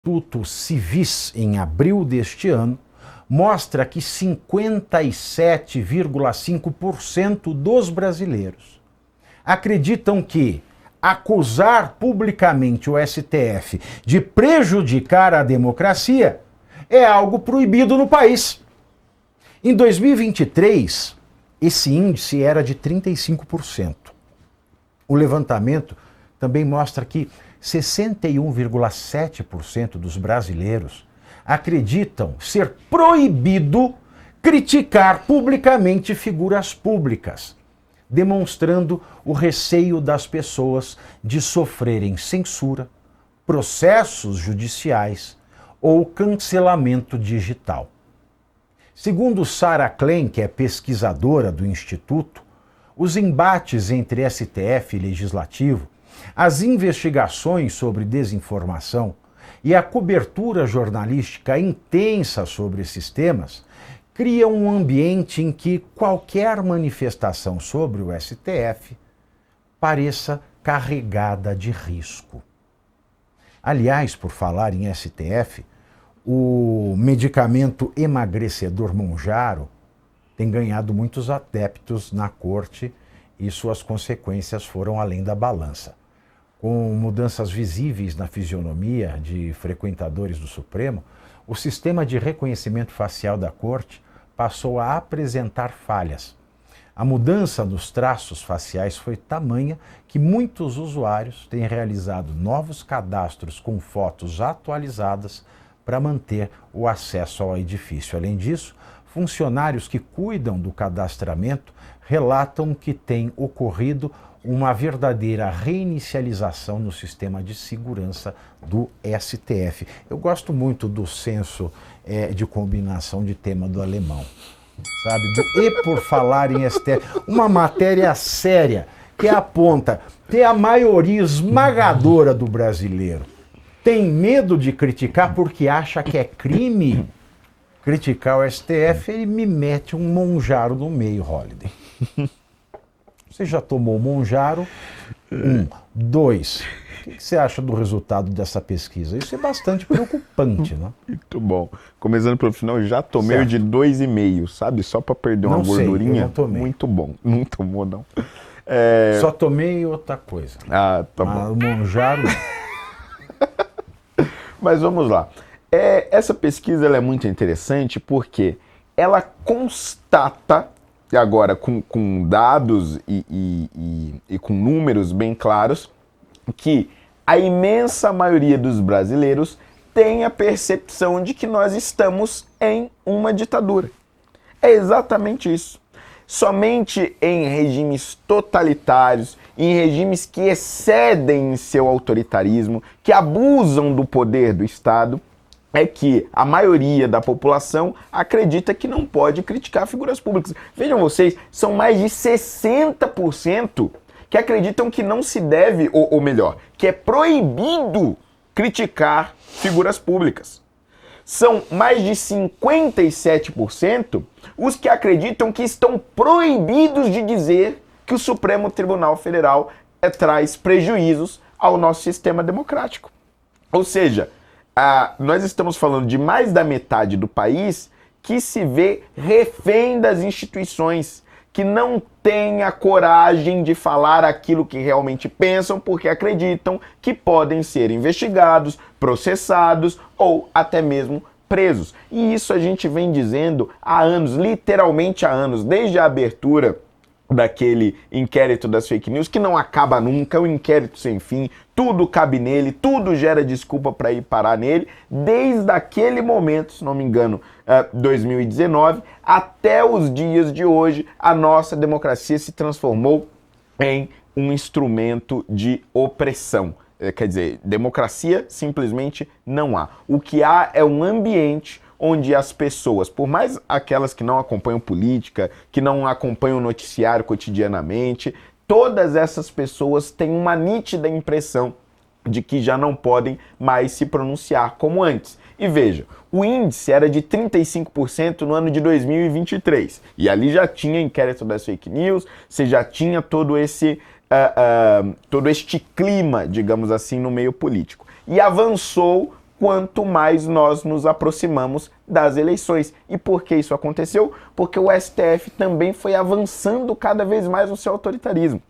Instituto Civis, em abril deste ano, mostra que 57,5% dos brasileiros acreditam que acusar publicamente o STF de prejudicar a democracia é algo proibido no país. Em 2023, esse índice era de 35%. O levantamento também mostra que 61,7% dos brasileiros acreditam ser proibido criticar publicamente figuras públicas, demonstrando o receio das pessoas de sofrerem censura, processos judiciais ou cancelamento digital. Segundo Sarah Klein, que é pesquisadora do Instituto, os embates entre STF e Legislativo, as investigações sobre desinformação e a cobertura jornalística intensa sobre esses temas criam um ambiente em que qualquer manifestação sobre o STF pareça carregada de risco. Aliás, por falar em STF, o medicamento emagrecedor Mounjaro tem ganhado muitos adeptos na corte e suas consequências foram além da balança. Com mudanças visíveis na fisionomia de frequentadores do Supremo, o sistema de reconhecimento facial da corte passou a apresentar falhas. A mudança nos traços faciais foi tamanha que muitos usuários têm realizado novos cadastros com fotos atualizadas para manter o acesso ao edifício. Além disso, funcionários que cuidam do cadastramento relatam que tem ocorrido uma verdadeira reinicialização no sistema de segurança do STF. Eu gosto muito do senso de combinação de tema do alemão, sabe? E por falar em STF, uma matéria séria que aponta que a maioria esmagadora do brasileiro tem medo de criticar porque acha que é crime criticar o STF, ele me mete um Mounjaro no meio, Holliday. Você já tomou Mounjaro? 1. 2. O que você acha do resultado dessa pesquisa? Isso é bastante preocupante, né? Muito bom. Começando pelo final, já tomei o de 2,5, sabe? Só para perder uma gordurinha. Eu não tomei. Muito bom. Não tomou, não. Só tomei outra coisa. Ah, tá bom. O Mounjaro... Mas vamos lá. Essa pesquisa ela é muito interessante porque ela constata, agora com dados e com números bem claros, que a imensa maioria dos brasileiros tem a percepção de que nós estamos em uma ditadura. É exatamente isso. Somente em regimes totalitários, em regimes que excedem em seu autoritarismo, que abusam do poder do Estado, é que a maioria da população acredita que não pode criticar figuras públicas. Vejam vocês, são mais de 60% que acreditam que não se deve, ou melhor, que é proibido criticar figuras públicas. São mais de 57% os que acreditam que estão proibidos de dizer que o Supremo Tribunal Federal traz prejuízos ao nosso sistema democrático. Ou seja, nós estamos falando de mais da metade do país que se vê refém das instituições, que não tem a coragem de falar aquilo que realmente pensam porque acreditam que podem ser investigados, processados ou até mesmo presos. E isso a gente vem dizendo há anos, literalmente há anos, desde a abertura daquele inquérito das fake news, que não acaba nunca, um inquérito sem fim, tudo cabe nele, tudo gera desculpa para ir parar nele, desde aquele momento, se não me engano, 2019, até os dias de hoje, a nossa democracia se transformou em um instrumento de opressão. Quer dizer, democracia simplesmente não há. O que há é um ambiente onde as pessoas, por mais aquelas que não acompanham política, que não acompanham o noticiário cotidianamente, todas essas pessoas têm uma nítida impressão de que já não podem mais se pronunciar como antes. E veja, o índice era de 35% no ano de 2023. E ali já tinha inquérito das fake news, você já tinha todo este clima, digamos assim, no meio político. E avançou quanto mais nós nos aproximamos das eleições. E por que isso aconteceu? Porque o STF também foi avançando cada vez mais no seu autoritarismo.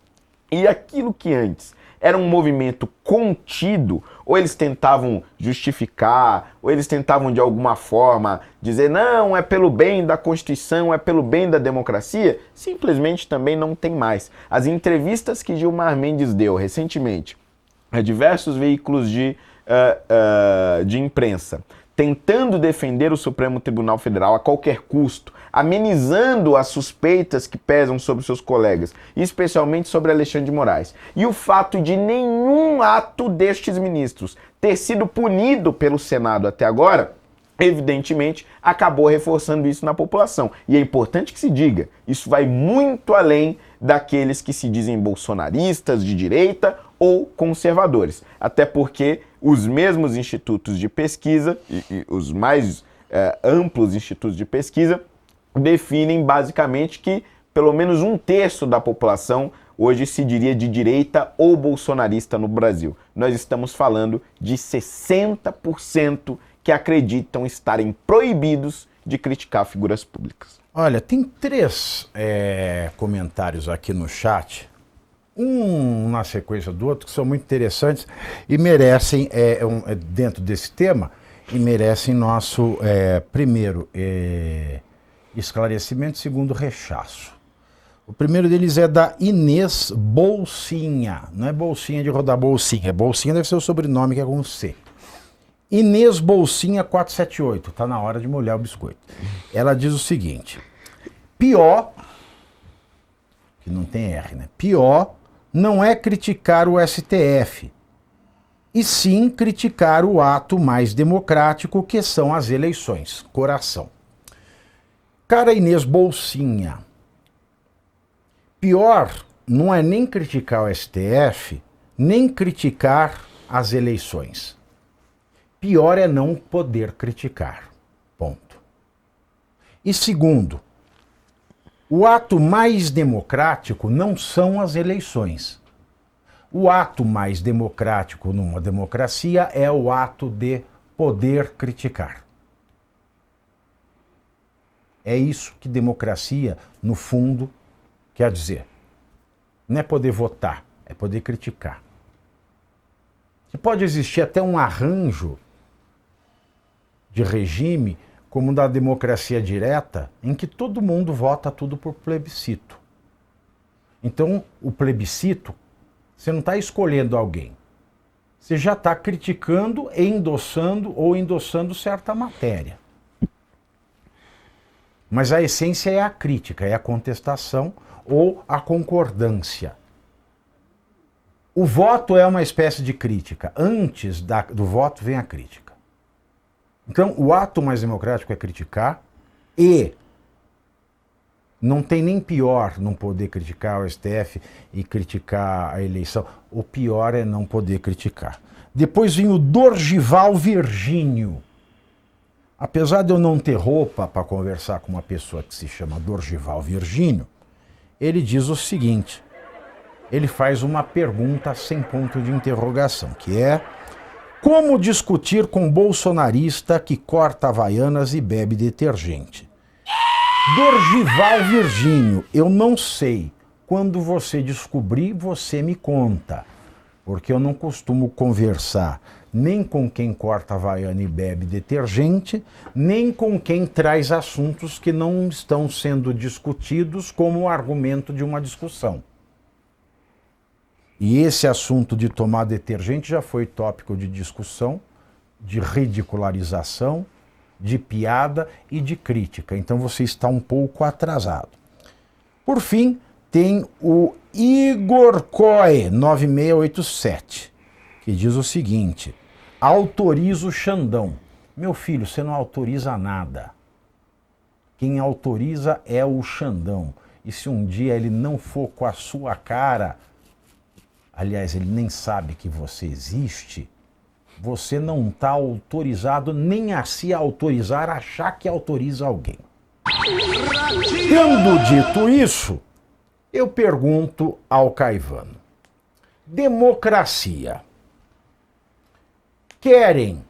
E aquilo que antes era um movimento contido, ou eles tentavam justificar, ou eles tentavam de alguma forma dizer não, é pelo bem da Constituição, é pelo bem da democracia, simplesmente também não tem mais. As entrevistas que Gilmar Mendes deu recentemente a diversos veículos de imprensa, tentando defender o Supremo Tribunal Federal a qualquer custo, amenizando as suspeitas que pesam sobre seus colegas, especialmente sobre Alexandre de Moraes. E o fato de nenhum ato destes ministros ter sido punido pelo Senado até agora, evidentemente, acabou reforçando isso na população. E é importante que se diga, isso vai muito além daqueles que se dizem bolsonaristas, de direita ou conservadores. Até porque os mesmos institutos de pesquisa, e os mais amplos institutos de pesquisa, definem basicamente que pelo menos 1/3 da população hoje se diria de direita ou bolsonarista no Brasil. Nós estamos falando de 60% que acreditam estarem proibidos de criticar figuras públicas. Olha, tem 3 comentários aqui no chat, um na sequência do outro, que são muito interessantes e merecem, dentro desse tema, e merecem nosso, primeiro, esclarecimento, segundo, rechaço. O primeiro deles é da Inês Bolsinha. Não é bolsinha de rodar bolsinha. Bolsinha deve ser o sobrenome, que é com C. Inês Bolsinha 478. Tá na hora de molhar o biscoito. Ela diz o seguinte: pior, que não tem R, né? Pior não é criticar o STF, e sim criticar o ato mais democrático, que são as eleições. Coração. Cara Inês Bolsinha, pior não é nem criticar o STF, nem criticar as eleições. Pior é não poder criticar. Ponto. E segundo, o ato mais democrático não são as eleições. O ato mais democrático numa democracia é o ato de poder criticar. É isso que democracia, no fundo, quer dizer. Não é poder votar, é poder criticar. E pode existir até um arranjo de regime, como da democracia direta, em que todo mundo vota tudo por plebiscito. Então, o plebiscito, você não está escolhendo alguém. Você já está criticando, endossando certa matéria. Mas a essência é a crítica, é a contestação ou a concordância. O voto é uma espécie de crítica. Antes do voto vem a crítica. Então, o ato mais democrático é criticar, e não tem nem pior não poder criticar o STF e criticar a eleição. O pior é não poder criticar. Depois vem o Dorgival Virgínio. Apesar de eu não ter roupa para conversar com uma pessoa que se chama Dorgival Virgínio, ele diz o seguinte, ele faz uma pergunta sem ponto de interrogação, que é: como discutir com bolsonarista que corta havaianas e bebe detergente? Dorgival Virgínio, eu não sei. Quando você descobrir, você me conta. Porque eu não costumo conversar nem com quem corta havaiana e bebe detergente, nem com quem traz assuntos que não estão sendo discutidos como argumento de uma discussão. E esse assunto de tomar detergente já foi tópico de discussão, de ridicularização, de piada e de crítica. Então você está um pouco atrasado. Por fim, tem o Igor Coe, 9687, que diz o seguinte: autoriza o Xandão. Meu filho, você não autoriza nada. Quem autoriza é o Xandão. E se um dia ele não for com a sua cara, aliás, ele nem sabe que você existe, você não está autorizado nem a se autorizar a achar que autoriza alguém. Tendo dito isso, eu pergunto ao Caivano: democracia. Querem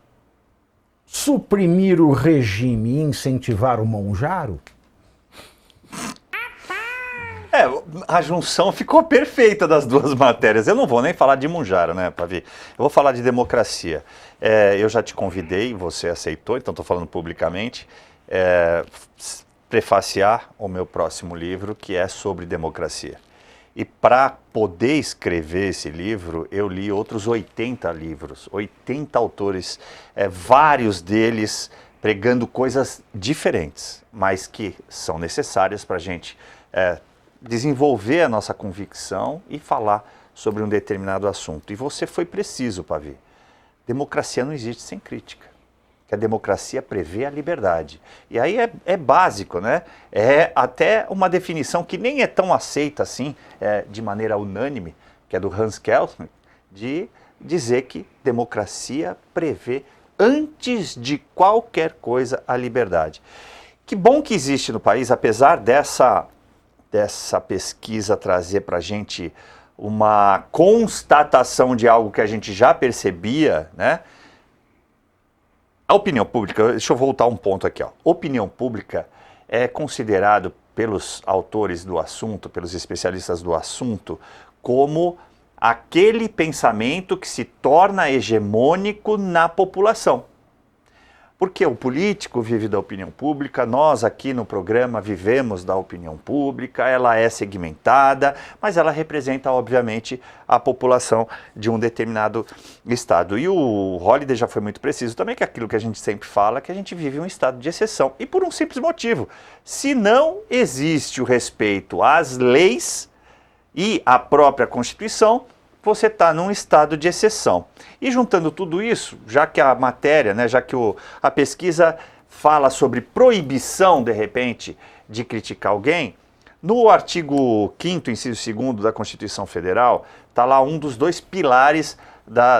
suprimir o regime e incentivar o Monjaro? A junção ficou perfeita das duas matérias. Eu não vou nem falar de Monjaro, né, Pavi? Eu vou falar de democracia. Eu já te convidei, você aceitou, então estou falando publicamente, prefaciar o meu próximo livro, que é sobre democracia. E para poder escrever esse livro, eu li outros 80 livros, 80 autores, vários deles pregando coisas diferentes, mas que são necessárias para a gente desenvolver a nossa convicção e falar sobre um determinado assunto. E você foi preciso, Pavi. Democracia não existe sem crítica. Que a democracia prevê a liberdade. E aí é básico, né? É até uma definição que nem é tão aceita assim, de maneira unânime, que é do Hans Kelsen, de dizer que democracia prevê, antes de qualquer coisa, a liberdade. Que bom que existe no país, apesar dessa pesquisa trazer para a gente uma constatação de algo que a gente já percebia, né? A opinião pública, deixa eu voltar um ponto aqui, ó. Opinião pública é considerado pelos autores do assunto, pelos especialistas do assunto, como aquele pensamento que se torna hegemônico na população. Porque o político vive da opinião pública, nós aqui no programa vivemos da opinião pública, ela é segmentada, mas ela representa, obviamente, a população de um determinado estado. E o Holliday já foi muito preciso também, que é aquilo que a gente sempre fala, que a gente vive um estado de exceção. E por um simples motivo, se não existe o respeito às leis e à própria Constituição, você está num estado de exceção. E juntando tudo isso, já que a matéria, né, já que a pesquisa fala sobre proibição, de repente, de criticar alguém, no artigo 5º, inciso 2º da Constituição Federal, está lá um dos dois pilares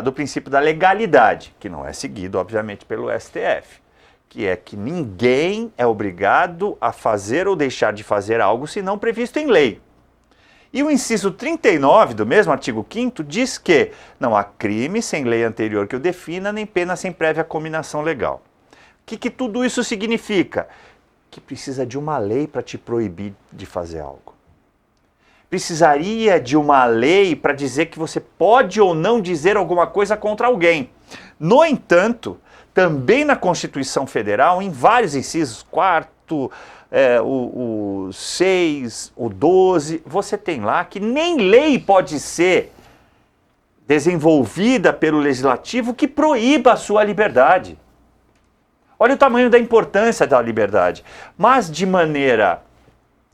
do princípio da legalidade, que não é seguido, obviamente, pelo STF, que é que ninguém é obrigado a fazer ou deixar de fazer algo se não previsto em lei. E o inciso 39 do mesmo artigo 5º diz que não há crime sem lei anterior que o defina, nem pena sem prévia cominação legal. O que tudo isso significa? Que precisa de uma lei para te proibir de fazer algo. Precisaria de uma lei para dizer que você pode ou não dizer alguma coisa contra alguém. No entanto, também na Constituição Federal, em vários incisos, 4º, o 6, o 12, você tem lá que nem lei pode ser desenvolvida pelo Legislativo que proíba a sua liberdade. Olha o tamanho da importância da liberdade. Mas de maneira,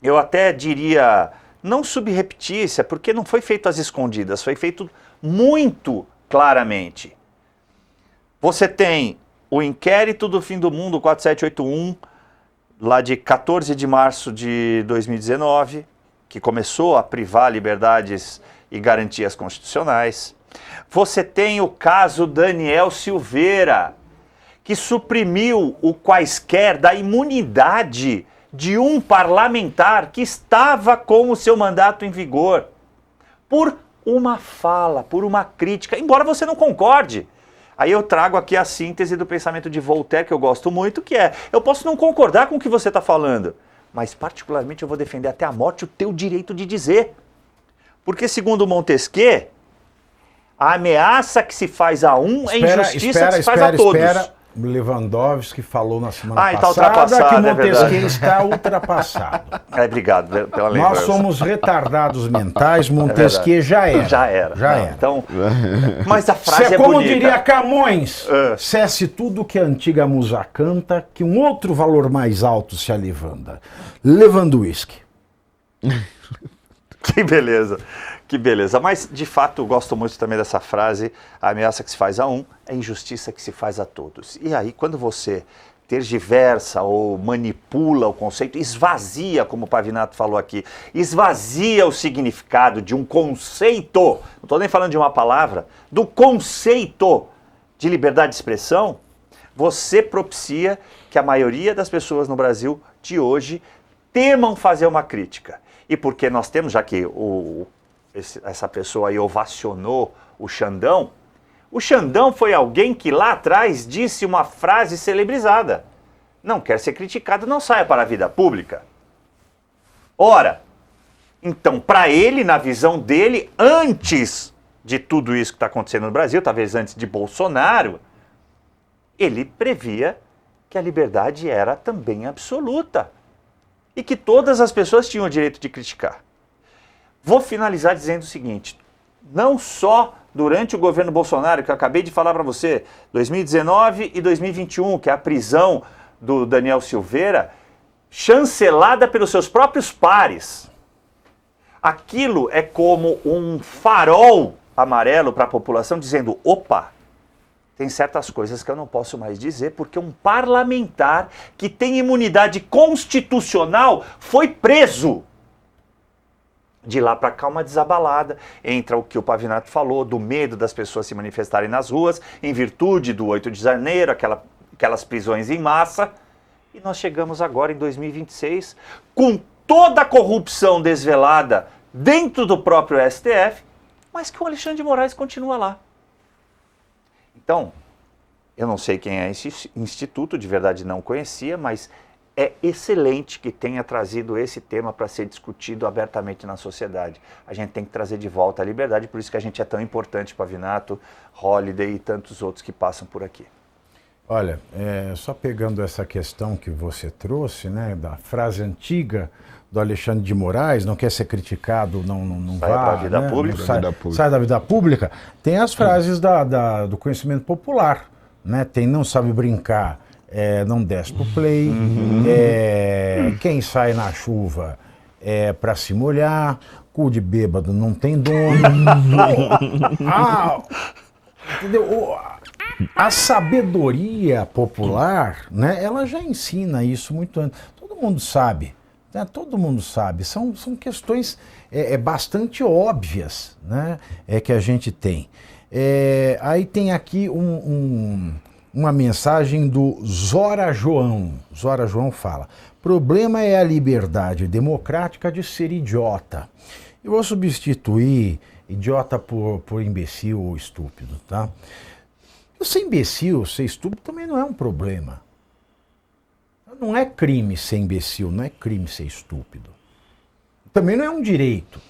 eu até diria, não subreptícia, porque não foi feito às escondidas, foi feito muito claramente. Você tem o inquérito do fim do mundo, 4781, lá de 14 de março de 2019, que começou a privar liberdades e garantias constitucionais. Você tem o caso Daniel Silveira, que suprimiu o quaisquer da imunidade de um parlamentar que estava com o seu mandato em vigor, por uma fala, por uma crítica, embora você não concorde. Aí eu trago aqui a síntese do pensamento de Voltaire, que eu gosto muito, que é, eu posso não concordar com o que você está falando, mas particularmente eu vou defender até a morte o teu direito de dizer. Porque segundo Montesquieu, a ameaça que se faz a um é injustiça que se faz a todos. Lewandowski falou na semana passada que Montesquieu está ultrapassado. Obrigado pela lembrança. Nós somos retardados mentais, Montesquieu já era. Já era. Então, mas a frase é bonita. Como diria Camões, cesse tudo que a antiga musa canta, que um outro valor mais alto se alevanda. Lewandowski. Que beleza. Que beleza, mas de fato eu gosto muito também dessa frase, a ameaça que se faz a um é a injustiça que se faz a todos. E aí quando você tergiversa ou manipula o conceito, esvazia, como o Pavinato falou aqui, esvazia o significado de um conceito, não estou nem falando de uma palavra, do conceito de liberdade de expressão, você propicia que a maioria das pessoas no Brasil de hoje temam fazer uma crítica. E porque nós temos, já que essa pessoa aí ovacionou o Xandão, O Xandão foi alguém que lá atrás disse uma frase celebrizada: não quer ser criticado, não saia para a vida pública. Ora, então, para ele, na visão dele, antes de tudo isso que está acontecendo no Brasil, talvez antes de Bolsonaro, ele previa que a liberdade era também absoluta e que todas as pessoas tinham o direito de criticar. Vou finalizar dizendo o seguinte: não só durante o governo Bolsonaro, que eu acabei de falar para você, 2019 e 2021, que é a prisão do Daniel Silveira, chancelada pelos seus próprios pares. Aquilo é como um farol amarelo para a população dizendo: opa, tem certas coisas que eu não posso mais dizer porque um parlamentar que tem imunidade constitucional foi preso. De lá para cá, uma desabalada. Entra o que o Pavinato falou, do medo das pessoas se manifestarem nas ruas, em virtude do 8 de janeiro, aquelas prisões em massa. E nós chegamos agora em 2026, com toda a corrupção desvelada dentro do próprio STF, mas que o Alexandre de Moraes continua lá. Então, eu não sei quem é esse instituto, de verdade não conhecia, mas é excelente que tenha trazido esse tema para ser discutido abertamente na sociedade. A gente tem que trazer de volta a liberdade, por isso que a gente é tão importante, Pavinato, Holliday e tantos outros que passam por aqui. Olha, só pegando essa questão que você trouxe, né, da frase antiga do Alexandre de Moraes, não quer ser criticado, não sai vá, da vida né, pública. Sai da vida pública. Tem as frases do conhecimento popular, né? Tem não sabe brincar, não desce pro play, quem sai na chuva é para se molhar, cu de bêbado não tem dono. Entendeu? A sabedoria popular, né, ela já ensina isso muito antes. Todo mundo sabe, né? Todo mundo sabe. São questões bastante óbvias, né, que a gente tem. Aí tem aqui uma mensagem do Zora João. Zora João fala: problema é a liberdade democrática de ser idiota. Eu vou substituir idiota por imbecil ou estúpido, tá? Ser imbecil, ser estúpido também não é um problema. Não é crime ser imbecil, não é crime ser estúpido. Também não é um direito.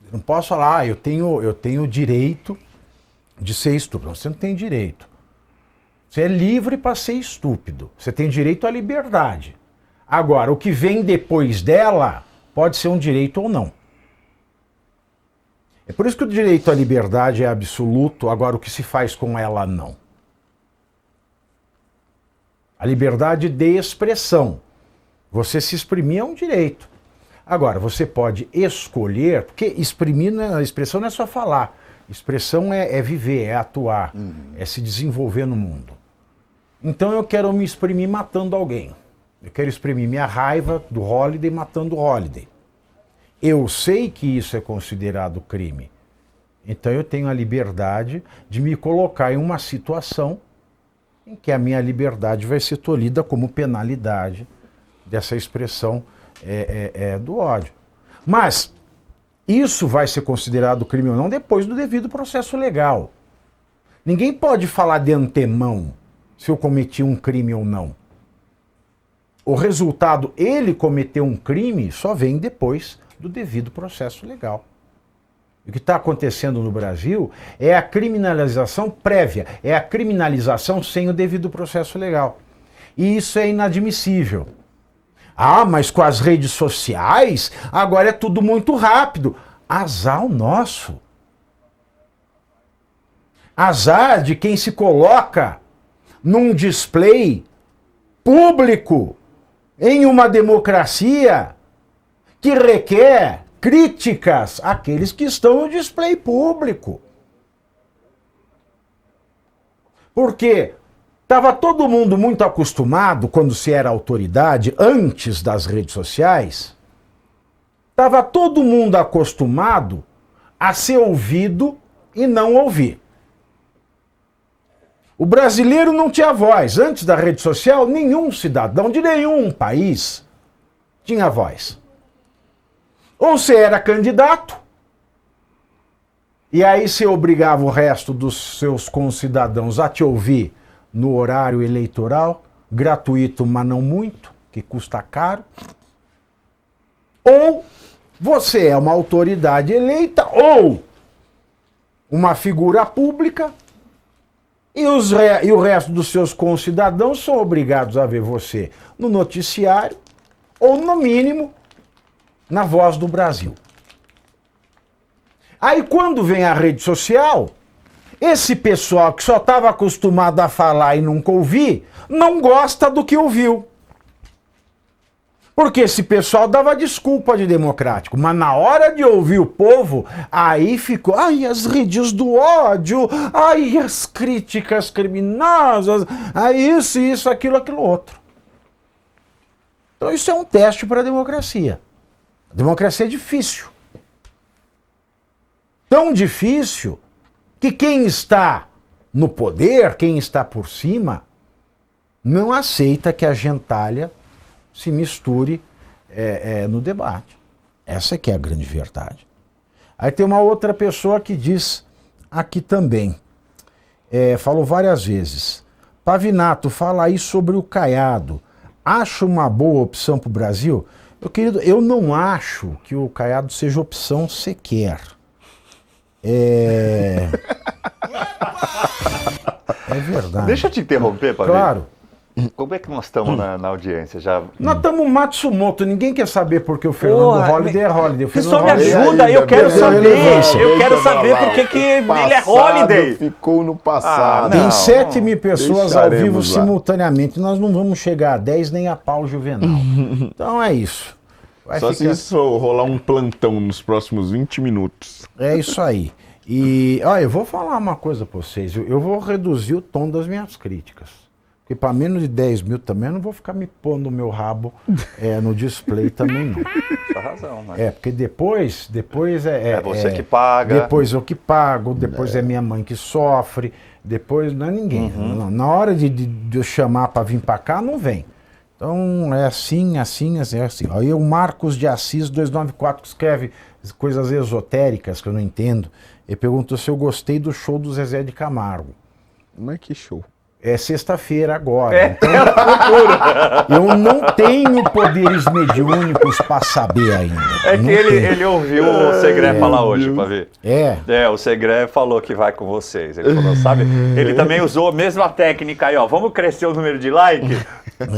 Eu não posso falar, eu tenho o direito de ser estúpido. Você não tem direito. Você é livre para ser estúpido. Você tem direito à liberdade. Agora, o que vem depois dela pode ser um direito ou não. É por isso que o direito à liberdade é absoluto, agora o que se faz com ela não. A liberdade de expressão. Você se exprimir é um direito. Agora, você pode escolher, porque a expressão não é só falar. Expressão é viver, é atuar, é se desenvolver no mundo. Então eu quero me exprimir matando alguém. Eu quero exprimir minha raiva do Holliday matando o Holliday. Eu sei que isso é considerado crime. Então eu tenho a liberdade de me colocar em uma situação em que a minha liberdade vai ser tolhida como penalidade dessa expressão do ódio. Mas isso vai ser considerado crime ou não depois do devido processo legal. Ninguém pode falar de antemão se eu cometi um crime ou não. O resultado, ele cometeu um crime, só vem depois do devido processo legal. O que está acontecendo no Brasil é a criminalização prévia, é a criminalização sem o devido processo legal. E isso é inadmissível. Mas com as redes sociais, agora é tudo muito rápido. Azar o nosso. Azar de quem se coloca num display público em uma democracia que requer críticas àqueles que estão no display público. Porque estava todo mundo muito acostumado, quando se era autoridade, antes das redes sociais, estava todo mundo acostumado a ser ouvido e não ouvir. O brasileiro não tinha voz. Antes da rede social, nenhum cidadão de nenhum país tinha voz. Ou você era candidato, E aí você obrigava o resto dos seus concidadãos a te ouvir no horário eleitoral, gratuito, mas não muito, que custa caro. Ou você é uma autoridade eleita, ou uma figura pública, e o resto dos seus concidadãos são obrigados a ver você no noticiário, ou no mínimo, na Voz do Brasil. Aí quando vem a rede social, esse pessoal que só estava acostumado a falar e nunca ouvir, não gosta do que ouviu. Porque esse pessoal dava desculpa de democrático, mas na hora de ouvir o povo, aí ficou, ai, as redes do ódio, ai, as críticas criminosas, ai, isso, aquilo, outro. Então isso é um teste para a democracia. A democracia é difícil. Tão difícil que quem está no poder, quem está por cima, não aceita que a gentalha se misture no debate. Essa que é a grande verdade. Aí tem uma outra pessoa que diz aqui também, falou várias vezes, Pavinato, fala aí sobre o Caiado. Acha uma boa opção para o Brasil? Meu querido, eu não acho que o Caiado seja opção sequer. É verdade. Deixa eu te interromper, Pavê. Claro. Como é que nós estamos na audiência? Já... Nós estamos Matsumoto, ninguém quer saber porque o Fernando Holliday é Holliday. Pessoal, me ajuda, eu quero saber por que ele é Holliday. Ficou no passado. Tem 7 mil pessoas ao vivo simultaneamente, nós não vamos chegar a 10 nem a pau Juvenal. Então é isso. Só se isso rolar um plantão nos próximos 20 minutos. É isso aí. E olha, eu vou falar uma coisa para vocês, eu vou reduzir o tom das minhas críticas. Porque para menos de 10 mil também eu não vou ficar me pondo o meu rabo no display também não. Tem razão, né? Porque depois é você que paga. Depois eu que pago, depois é minha mãe que sofre, depois não é ninguém. Não, na hora de eu chamar para vir para cá, não vem. Então é assim. Aí o Marcos de Assis 294 que escreve coisas esotéricas que eu não entendo. Ele perguntou se eu gostei do show do Zezé de Camargo. Não é que show. É sexta-feira agora. Então, eu não tenho poderes mediúnicos para saber ainda. É que ele ouviu o Segré falar hoje, para ver. O Segré falou que vai com vocês. Ele falou, sabe? Ele também usou a mesma técnica aí, ó. Vamos crescer o número de like?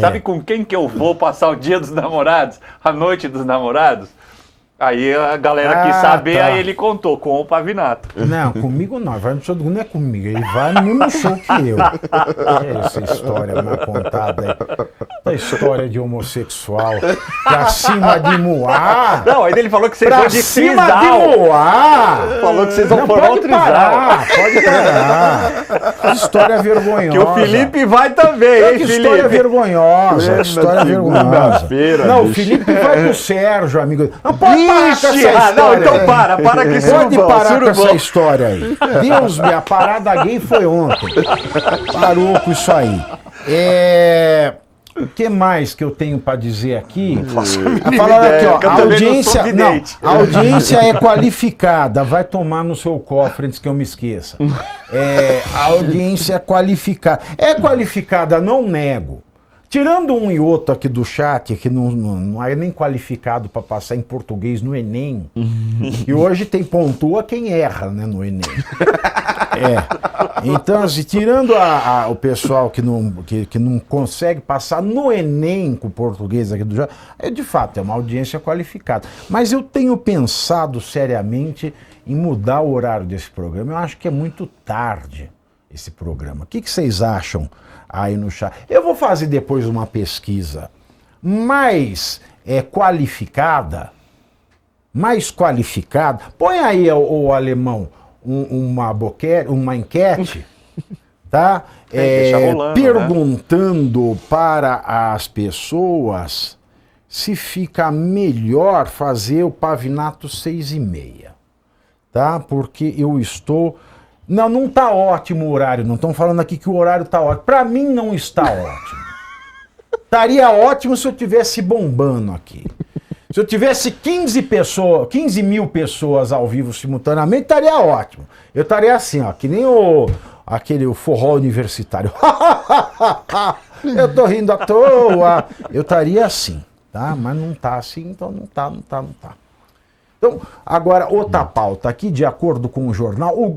Sabe com quem que eu vou passar o dia dos namorados? A noite dos namorados? Aí a galera quis saber, aí ele contou com o Pavinato. Não, comigo não. Vai no show do não é comigo. Ele vai no mesmo show que eu. Essa história mal contada aí. Essa história de homossexual pra cima de Moá. Não, aí ele falou que vocês vão de cima de Moá. Falou que vocês vão formar um trisal. Pode parar. Que história vergonhosa. Que o Felipe vai também, hein, que Felipe? História vergonhosa. História vergonhosa. Não, o Felipe vai pro Sérgio, amigo. Não pode não, então para que pode parar com essa história aí. Deus, minha parada gay foi ontem. Parou com isso aí. O que mais que eu tenho para dizer aqui? Falando aqui, ó, a audiência é qualificada. Vai tomar no seu cofre antes que eu me esqueça. A audiência é qualificada. É qualificada, não nego. Tirando um e outro aqui do chat, que não é nem qualificado para passar em português no Enem, e hoje pontua quem erra, né, no Enem. Então, assim, tirando o pessoal que não consegue passar no Enem com o português aqui do chat, de fato, é uma audiência qualificada. Mas eu tenho pensado seriamente em mudar o horário desse programa. Eu acho que é muito tarde esse programa. O que vocês acham aí no chat? Eu vou fazer depois uma pesquisa mais qualificada. Põe aí, o alemão, uma enquete, tá? Rolando, perguntando, né, para as pessoas se fica melhor fazer o Pavinato 6h30, tá? Porque eu estou... Não está ótimo o horário, não estão falando aqui que o horário está ótimo. Para mim não está ótimo. Estaria ótimo se eu estivesse bombando aqui. Se Se eu tivesse 15 mil pessoas ao vivo simultaneamente, estaria ótimo. Eu estaria assim, ó, que nem o forró universitário. Eu tô rindo à toa. Eu estaria assim, tá? Mas não tá assim, então não tá. Então, agora, outra pauta aqui, de acordo com o jornal, o